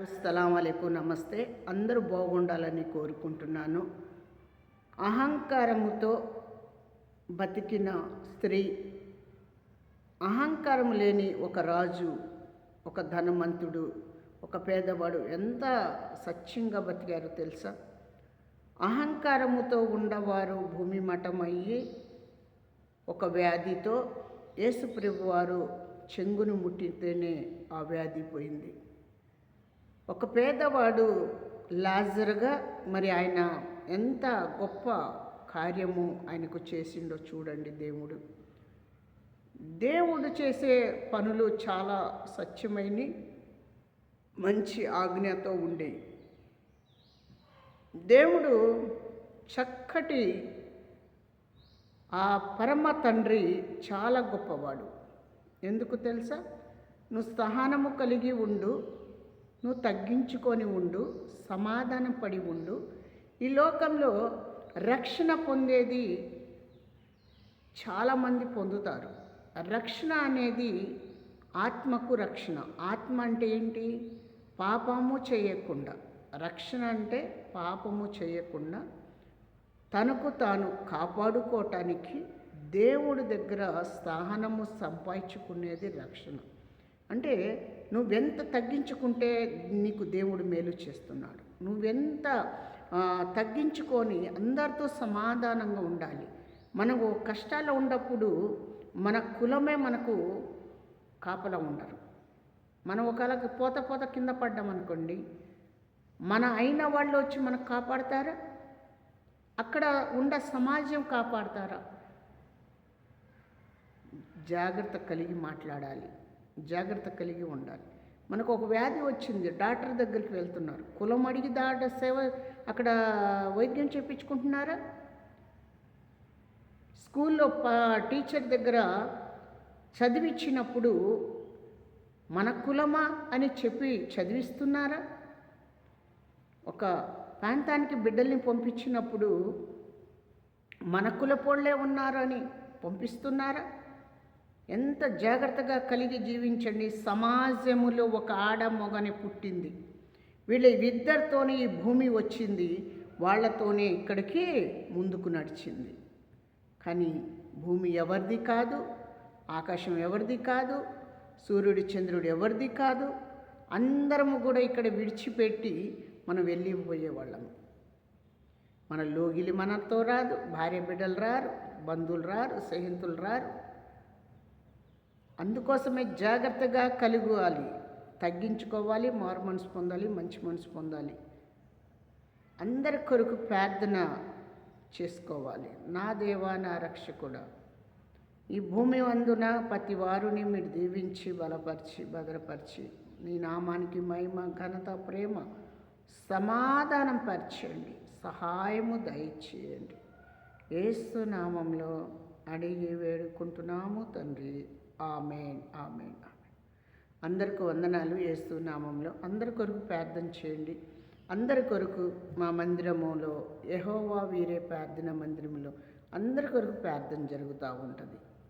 అస్సలాము అలైకుం, నమస్తే. అందరూ బాగుండాలని కోరుకుంటున్నాను. అహంకారముతో బతికిన స్త్రీ, అహంకారం లేని ఒక రాజు, ఒక ధనవంతుడు, ఒక పేదవాడు ఎంత సత్యంగా బతికారో తెలుసా? అహంకారముతో ఉన్నవారు భూమి మఠమయ్యి ఒక వ్యాధితో యేసుప్రభు వారు చెంగును ముట్టితేనే ఆ వ్యాధి పోయింది. ఒక పేదవాడు లాజరుగా, మరి ఆయన ఎంత గొప్ప కార్యము ఆయనకు చేసిండో చూడండి. దేవుడు చేసే పనులు చాలా సత్యమైన మంచి ఆజ్ఞతో ఉండే దేవుడు చక్కటి ఆ పరమ తండ్రి చాలా గొప్పవాడు. ఎందుకు తెలుసా? నువ్వు సహనము కలిగి ఉండు, నువ్వు తగ్గించుకొని ఉండు, సమాధానం పడి ఉండు. ఈ లోకంలో రక్షణ పొందేది చాలామంది పొందుతారు. రక్షణ అనేది ఆత్మకు రక్షణ. ఆత్మ అంటే ఏంటి? పాపము చేయకుండా. రక్షణ అంటే పాపము చేయకుండా తనకు తాను కాపాడుకోవటానికి దేవుడి దగ్గర స్థానము సంపాదించుకునేది రక్షణ. అంటే నువ్వెంత తగ్గించుకుంటే నీకు దేవుడు మేలు చేస్తున్నాడు. నువ్వెంత తగ్గించుకొని అందరితో సమాధానంగా ఉండాలి. మనకు కష్టాలు ఉన్నప్పుడు మన కులమే మనకు కాపలా ఉండరు. మనం ఒకవేళ పోత కింద పడ్డామనుకోండి, మన అయిన వాళ్ళు వచ్చి మనకు కాపాడతారా? అక్కడ ఉండ సమాజం కాపాడతారా? జాగ్రత్త కలిగి మాట్లాడాలి, జాగ్రత్త కలిగి ఉండాలి. మనకు ఒక వ్యాధి వచ్చింది, డాక్టర్ దగ్గరికి వెళ్తున్నారు, కులం అడిగి సేవ అక్కడ వైద్యం చేయించుకుంటున్నారా? స్కూల్లో టీచర్ దగ్గర చదివించినప్పుడు మన కులమా అని చెప్పి చదివిస్తున్నారా? ఒక ప్రాంతానికి బిడ్డల్ని పంపించినప్పుడు మన కులపోళ్లే ఉన్నారని పంపిస్తున్నారా? ఎంత జాగ్రత్తగా కలిగి జీవించండి. సమాజములో ఒక ఆడ మొగని పుట్టింది, వీళ్ళిద్దరితోనే ఈ భూమి వచ్చింది, వాళ్ళతోనే ఇక్కడికి ముందుకు నడిచింది. కానీ భూమి ఎవరిది కాదు, ఆకాశం ఎవరిది కాదు, సూర్యుడు చంద్రుడు ఎవరిది కాదు. అందరము కూడా ఇక్కడ విడిచిపెట్టి మనం వెళ్ళిపోయేవాళ్ళము. మన లోగిలి మనతో రాదు, భార్య బిడ్డలు రారు, బంధువులు రారు, స్నేహితులు రారు. అందుకోసమే జాగ్రత్తగా కలగాలి, తగ్గించుకోవాలి, మారు మనసు పొందాలి, మంచి మనసు పొందాలి. అందరి కొరకు ప్రార్థన చేసుకోవాలి. నా దేవా, నా రక్షకుడా, ఈ భూమి అందున ప్రతి వారిని మీరు దీవించి బలపరిచి భద్రపరిచి నీ నామానికి మహిమ, ఘనత, ప్రేమ, సమాధానం పరచండి, సహాయము దయచేయండి. యేసు నామంలో అడిగి వేడుకుంటున్నాము తండ్రి. ఆమేన్, ఆమేన్, ఆమేన్. అందరికీ వందనాలు. యేసు నామంలో అందరి కొరకు ప్రార్థన చేయండి. అందరి కొరకు మా మందిరములో, యెహోవా వీరే ప్రార్థన మందిరములో అందరి కొరకు ప్రార్థన జరుగుతూ ఉంటుంది.